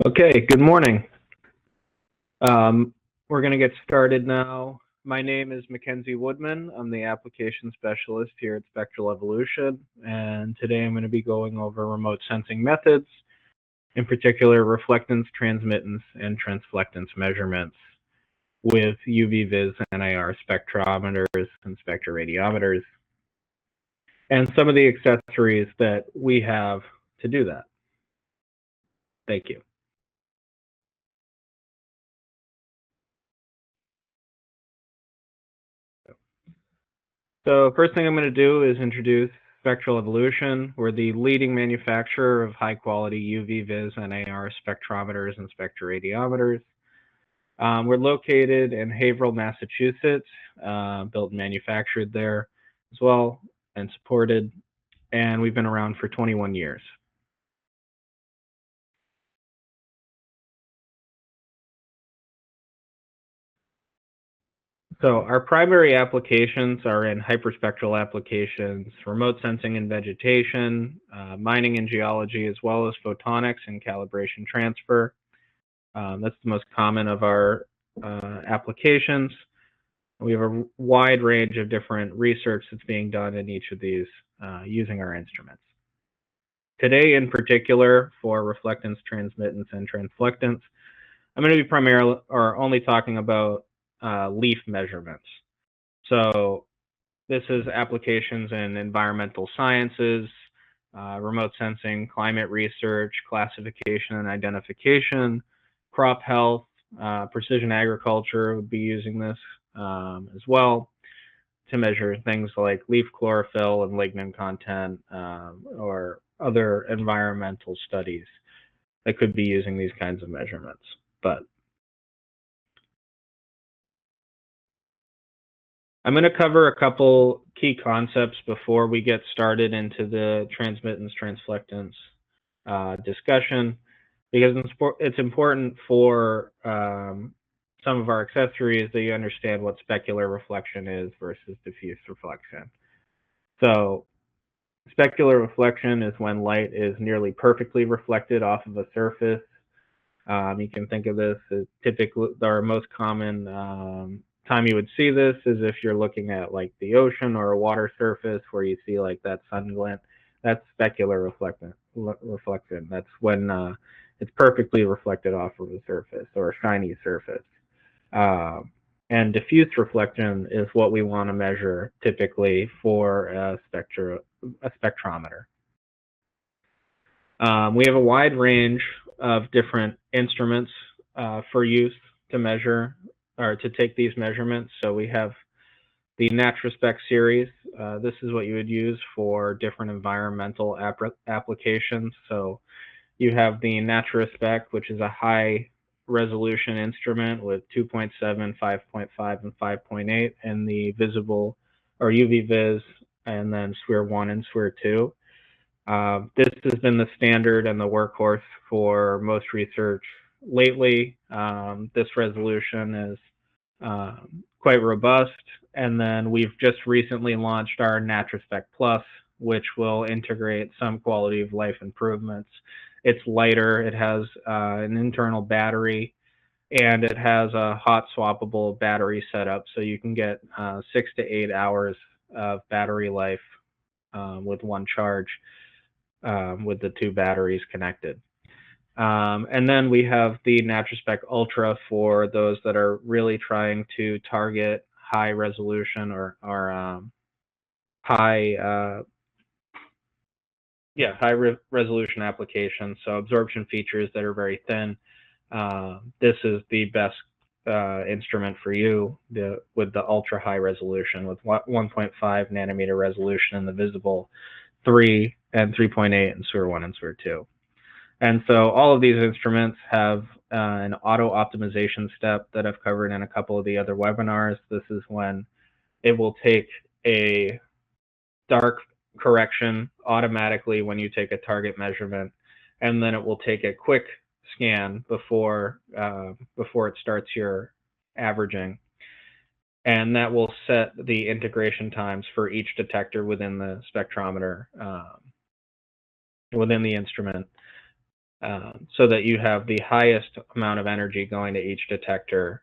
Okay, good morning. We're going to get started now. My name is Mackenzie Woodman. I'm the application specialist here at Spectral Evolution, and today I'm going to be going over remote sensing methods, in particular reflectance, transmittance, and transflectance measurements with UV-Vis NIR spectrometers and spectroradiometers, and some of the accessories that we have to do that. Thank you. So first thing I'm going to do is introduce Spectral Evolution. We're the leading manufacturer of high-quality UV-Vis NIR spectrometers and spectroradiometers. We're located in Haverhill, Massachusetts, built and manufactured there as well and supported, and we've been around for 21 years. So our primary applications are in hyperspectral applications, remote sensing and vegetation, mining and geology, as well as photonics and calibration transfer. That's the most common of our applications. We have a wide range of different research that's being done in each of these using our instruments. Today, in particular, for reflectance, transmittance, and transflectance, I'm going to be primarily or only talking about leaf measurements. So this is applications in environmental sciences, remote sensing, climate research, classification and identification, crop health, precision agriculture would be using this as well to measure things like leaf chlorophyll and lignin content or other environmental studies that could be using these kinds of measurements. But I'm going to cover a couple key concepts before we get started into the transmittance, transflectance discussion, because it's important for some of our accessories that you understand what specular reflection is versus diffuse reflection. So specular reflection is when light is nearly perfectly reflected off of a surface. You can think of this as typically our most common time you would see this is if you're looking at like the ocean or a water surface where you see like that sun glint. That's specular reflection. That's when it's perfectly reflected off of a surface or a shiny surface. And diffuse reflection is what we want to measure typically for a spectrometer. We have a wide range of different instruments for use to measure or to take these measurements. So we have the NatraSpec series. This is what you would use for different environmental applications. So you have the NatraSpec, which is a high resolution instrument with 2.7, 5.5, and 5.8, and the visible or UV-Vis, and then SWIR 1 and SWIR 2. This has been the standard and the workhorse for most research lately. This resolution is quite robust, and then we've just recently launched our NatraSpec Plus, which will integrate some quality of life improvements. It's lighter, it has an internal battery, and it has a hot swappable battery setup, so you can get 6 to 8 hours of battery life with one charge with the two batteries connected. And then we have the NatraSpec Ultra for those that are really trying to target high resolution or high resolution applications. So absorption features that are very thin. This is the best instrument for you with the ultra high resolution with 1.5 nanometer resolution in the visible, 3 and 3.8 in SWIR 1 and SWIR 2. And so all of these instruments have an auto optimization step that I've covered in a couple of the other webinars. This is when it will take a dark correction automatically when you take a target measurement, and then it will take a quick scan before it starts your averaging. And that will set the integration times for each detector within the spectrometer, within the instrument. so that you have the highest amount of energy going to each detector,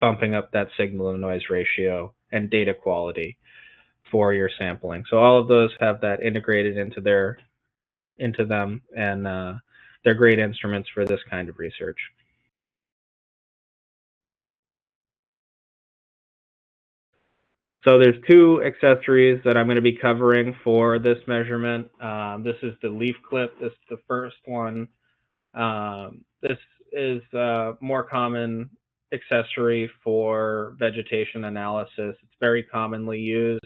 bumping up that signal to noise ratio and data quality for your sampling. So all of those have that integrated into them, and they're great instruments for this kind of research. So there's two accessories that I'm going to be covering for this measurement. This is the leaf clip. This is the first one. This is a more common accessory for vegetation analysis. It's very commonly used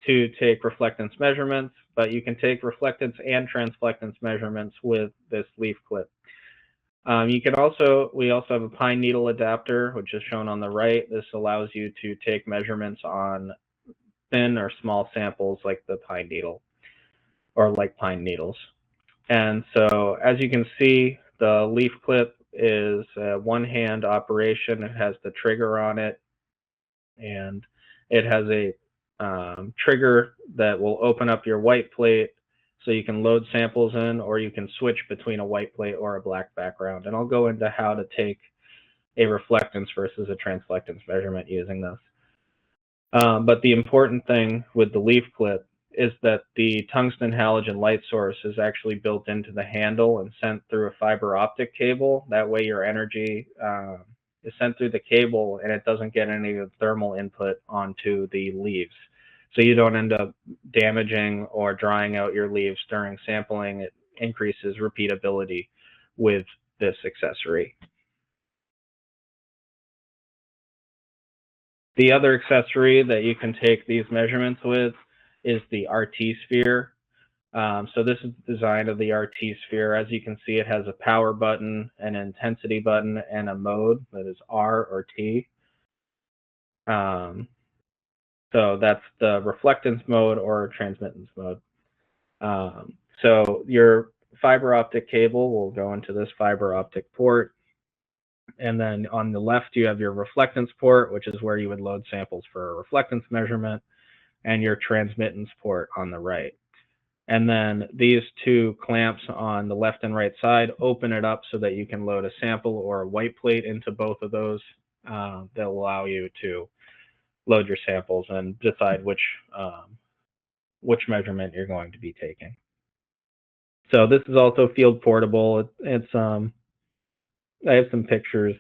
to take reflectance measurements, but you can take reflectance and transflectance measurements with this leaf clip. We also have a pine needle adapter, which is shown on the right. This allows you to take measurements on thin or small samples like the pine needle or like pine needles. And so as you can see, the leaf clip is a one-hand operation. It has the trigger on it, and it has a trigger that will open up your white plate so you can load samples in, or you can switch between a white plate or a black background. And I'll go into how to take a reflectance versus a transflectance measurement using this. But the important thing with the leaf clip is that the tungsten halogen light source is actually built into the handle and sent through a fiber optic cable. That way your energy is sent through the cable and it doesn't get any of the thermal input onto the leaves. So you don't end up damaging or drying out your leaves during sampling. It increases repeatability with this accessory. The other accessory that you can take these measurements with is the RT sphere. So this is the design of the RT sphere. As you can see, it has a power button, an intensity button, and a mode that is R or T. So that's the reflectance mode or transmittance mode. So your fiber optic cable will go into this fiber optic port. And then on the left, you have your reflectance port, which is where you would load samples for a reflectance measurement, and your transmittance port on the right. And then these two clamps on the left and right side open it up so that you can load a sample or a white plate into both of those. That will allow you to load your samples and decide which measurement you're going to be taking. So this is also field portable. I have some pictures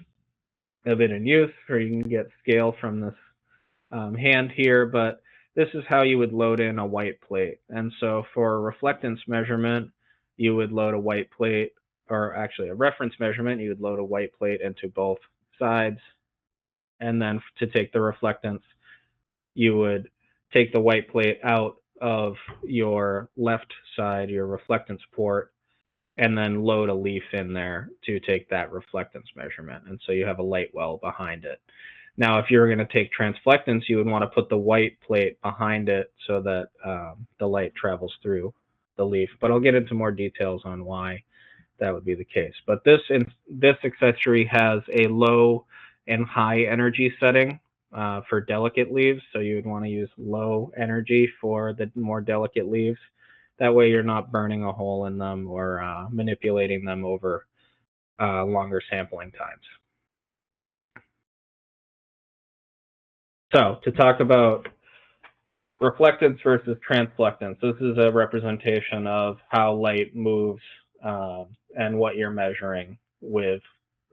of it in use, or you can get scale from this hand here, but this is how you would load in a white plate. And so for a reflectance measurement, you would load a white plate, or actually a reference measurement, you would load a white plate into both sides. And then to take the reflectance, you would take the white plate out of your left side, your reflectance port, and then load a leaf in there to take that reflectance measurement. And so you have a light well behind it. Now, if you're going to take transflectance, you would want to put the white plate behind it so that the light travels through the leaf. But I'll get into more details on why that would be the case. But this accessory has a low and high energy setting for delicate leaves. So you would want to use low energy for the more delicate leaves. That way you're not burning a hole in them or manipulating them over longer sampling times. So to talk about reflectance versus transflectance, this is a representation of how light moves and what you're measuring with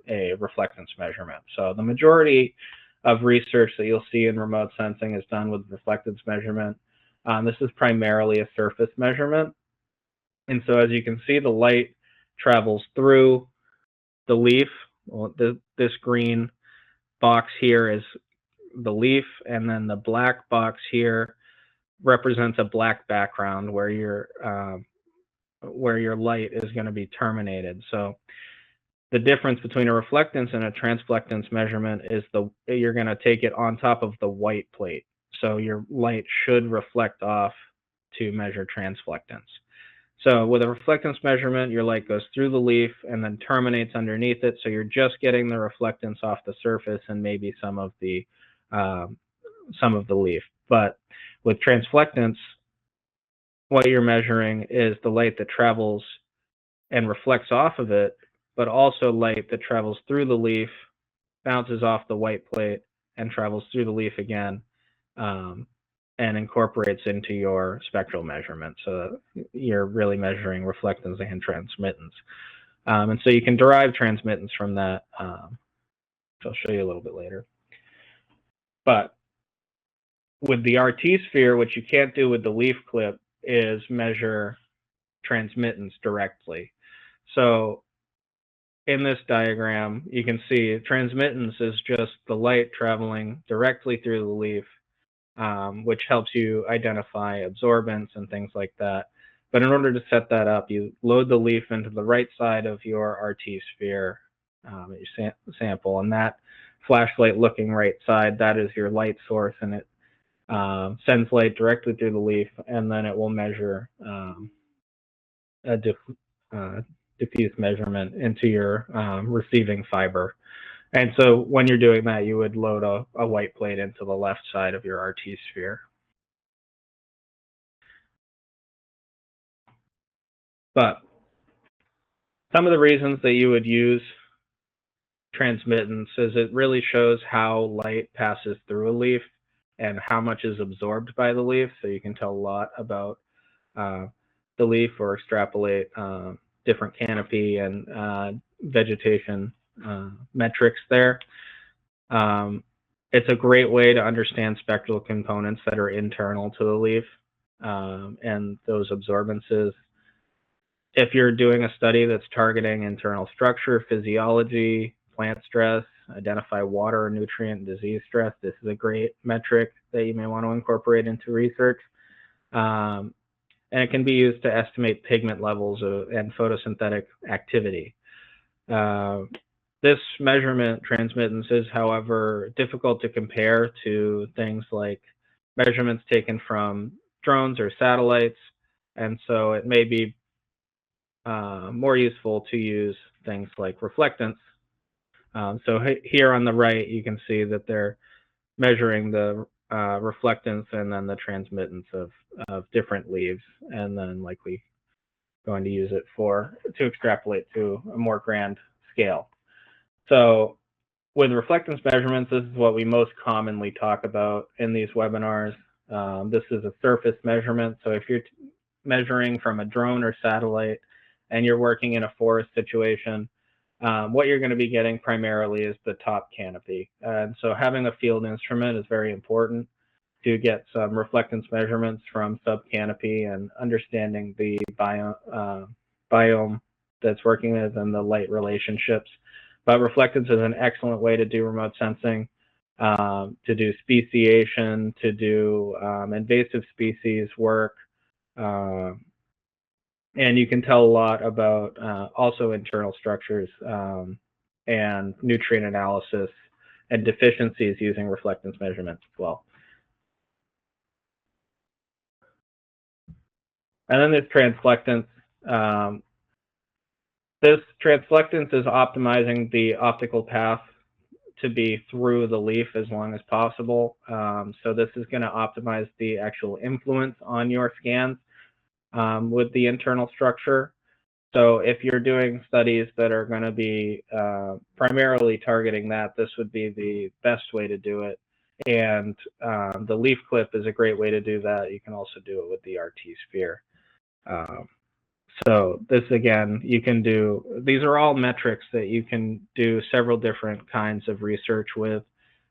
a reflectance measurement. So the majority of research that you'll see in remote sensing is done with reflectance measurement. This is primarily a surface measurement. And so as you can see, the light travels through the leaf. Well, this green box here is the leaf, and then the black box here represents a black background where your light is going to be terminated. So the difference between a reflectance and a transflectance measurement is you're going to take it on top of the white plate. So your light should reflect off to measure transflectance. So with a reflectance measurement, your light goes through the leaf and then terminates underneath it. So you're just getting the reflectance off the surface and maybe some of the leaf. But with transflectance, what you're measuring is the light that travels and reflects off of it, but also light that travels through the leaf, bounces off the white plate, and travels through the leaf again, and incorporates into your spectral measurement. So you're really measuring reflectance and transmittance. And so you can derive transmittance from that, which I'll show you a little bit later. But with the RT sphere, what you can't do with the leaf clip is measure transmittance directly. So in this diagram, you can see transmittance is just the light traveling directly through the leaf, which helps you identify absorbance and things like that. But in order to set that up, you load the leaf into the right side of your RT sphere, your sample, and that flashlight looking right side, that is your light source, and it sends light directly through the leaf, and then it will measure a diffuse measurement into your receiving fiber. And so when you're doing that, you would load a white plate into the left side of your RT sphere. But some of the reasons that you would use transmittance is it really shows how light passes through a leaf and how much is absorbed by the leaf. So you can tell a lot about the leaf or extrapolate different canopy and vegetation metrics there. It's a great way to understand spectral components that are internal to the leaf and those absorbances. If you're doing a study that's targeting internal structure, physiology, plant stress, identify water or nutrient disease stress, this is a great metric that you may want to incorporate into research. And it can be used to estimate pigment levels and photosynthetic activity. This measurement, transmittance, is, however, difficult to compare to things like measurements taken from drones or satellites, and so it may be more useful to use things like reflectance. So here on the right, you can see that they're measuring the reflectance and then the transmittance of different leaves, and then likely going to use it to extrapolate to a more grand scale. So with reflectance measurements, this is what we most commonly talk about in these webinars. This is a surface measurement. So if you're measuring from a drone or satellite and you're working in a forest situation, what you're going to be getting primarily is the top canopy. And so having a field instrument is very important to get some reflectance measurements from subcanopy and understanding the biome that's working with and the light relationships. But reflectance is an excellent way to do remote sensing, to do speciation, to do invasive species work. And you can tell a lot about also internal structures and nutrient analysis and deficiencies using reflectance measurements as well. And then there's transflectance. This transflectance is optimizing the optical path to be through the leaf as long as possible. So this is going to optimize the actual influence on your scans with the internal structure. So if you're doing studies that are going to be primarily targeting that, this would be the best way to do it. And the leaf clip is a great way to do that. You can also do it with the RT sphere. So this, again, you can do, these are all metrics that you can do several different kinds of research with,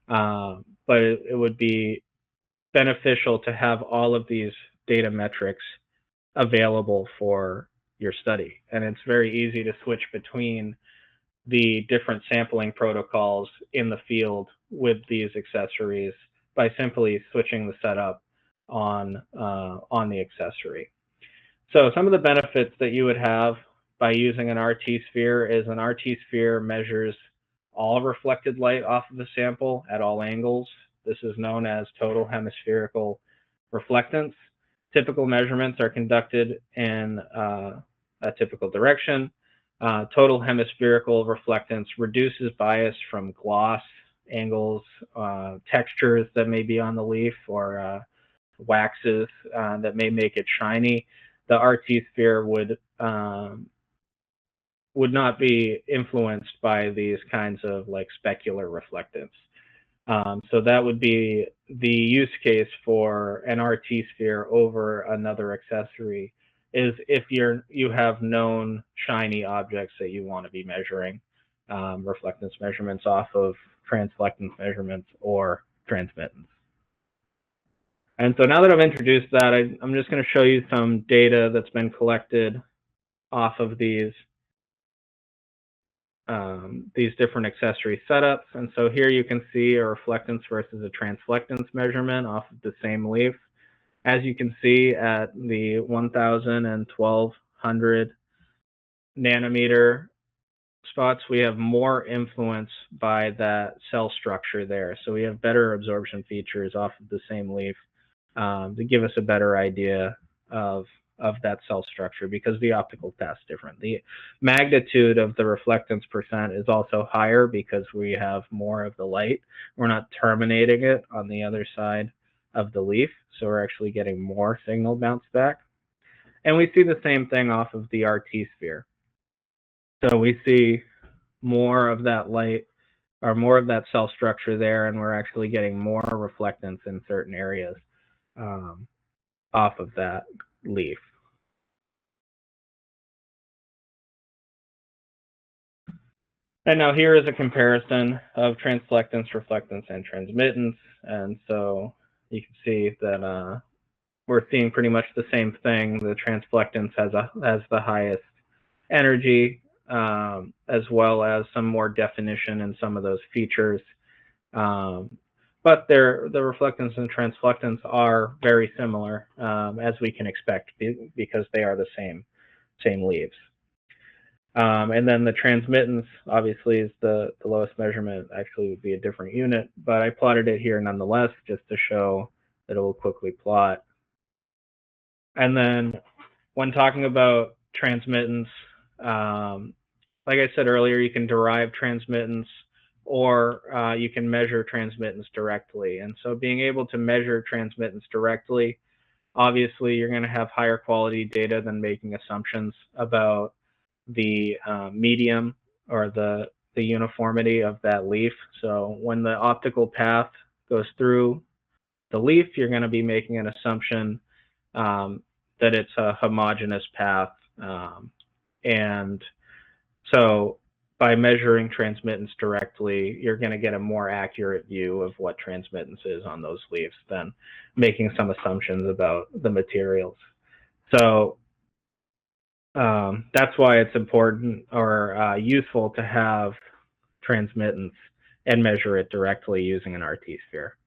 but it would be beneficial to have all of these data metrics available for your study. And it's very easy to switch between the different sampling protocols in the field with these accessories by simply switching the setup on the accessory. So some of the benefits that you would have by using an RT sphere is an RT sphere measures all reflected light off of the sample at all angles. This is known as total hemispherical reflectance. Typical measurements are conducted in a typical direction. Total hemispherical reflectance reduces bias from gloss, angles, textures that may be on the leaf, or waxes that may make it shiny. The RT sphere would would not be influenced by these kinds of like specular reflectance. So that would be the use case for an RT sphere over another accessory, is if you have known shiny objects that you want to be measuring reflectance measurements off of transflectance measurements or transmittance. And so now that I've introduced that, I'm just going to show you some data that's been collected off of these different accessory setups. And so here you can see a reflectance versus a transflectance measurement off of the same leaf. As you can see at the 1000 and 1200 nanometer spots, we have more influence by that cell structure there. So we have better absorption features off of the same leaf to give us a better idea of that cell structure, because the optical path is different. The magnitude of the reflectance percent is also higher because we have more of the light. We're not terminating it on the other side of the leaf, so we're actually getting more signal bounce back. And we see the same thing off of the RT sphere. So we see more of that light or more of that cell structure there, and we're actually getting more reflectance in certain areas off of that leaf. And now here is a comparison of transflectance, reflectance, and transmittance. And so you can see that we're seeing pretty much the same thing. The transflectance has the highest energy, as well as some more definition in some of those features. But the reflectance and transflectance are very similar, as we can expect, because they are the same leaves. And then the transmittance obviously is the lowest measurement, actually would be a different unit, but I plotted it here nonetheless just to show that it will quickly plot. And then when talking about transmittance, like I said earlier, you can derive transmittance, or you can measure transmittance directly. And so being able to measure transmittance directly, obviously you're going to have higher quality data than making assumptions about the medium or the uniformity of that leaf. So when the optical path goes through the leaf, you're going to be making an assumption that it's a homogeneous path. And so by measuring transmittance directly, you're going to get a more accurate view of what transmittance is on those leaves than making some assumptions about the materials. So that's why it's important or useful to have transmittance and measure it directly using an RT sphere.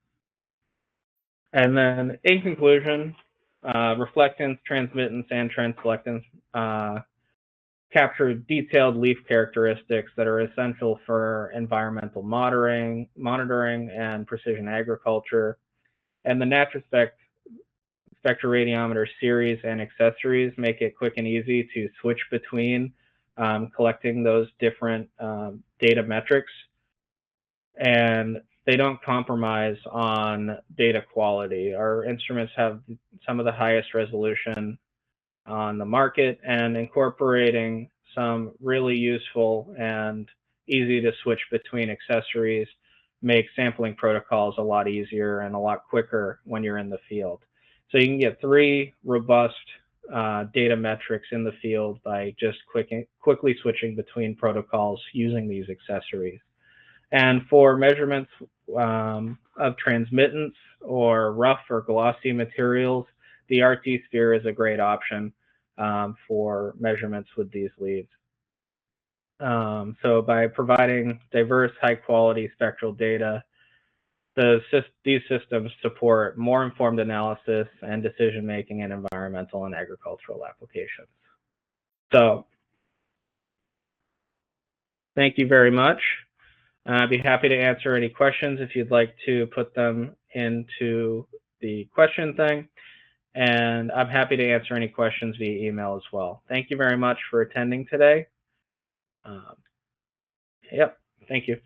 And then in conclusion, reflectance, transmittance, and transflectance capture detailed leaf characteristics that are essential for environmental monitoring and precision agriculture. And the NatraSpec Spectroradiometer series and accessories make it quick and easy to switch between collecting those different data metrics. And they don't compromise on data quality. Our instruments have some of the highest resolution on the market, and incorporating some really useful and easy to switch between accessories makes sampling protocols a lot easier and a lot quicker when you're in the field. So you can get 3 robust data metrics in the field by just quickly switching between protocols using these accessories. And for measurements of transmittance or rough or glossy materials, the RT sphere is a great option for measurements with these leads. So by providing diverse, high-quality spectral data, these systems support more informed analysis and decision-making in environmental and agricultural applications. So thank you very much. I'd be happy to answer any questions if you'd like to put them into the question thing. And I'm happy to answer any questions via email as well. Thank you very much for attending today. Yep, thank you.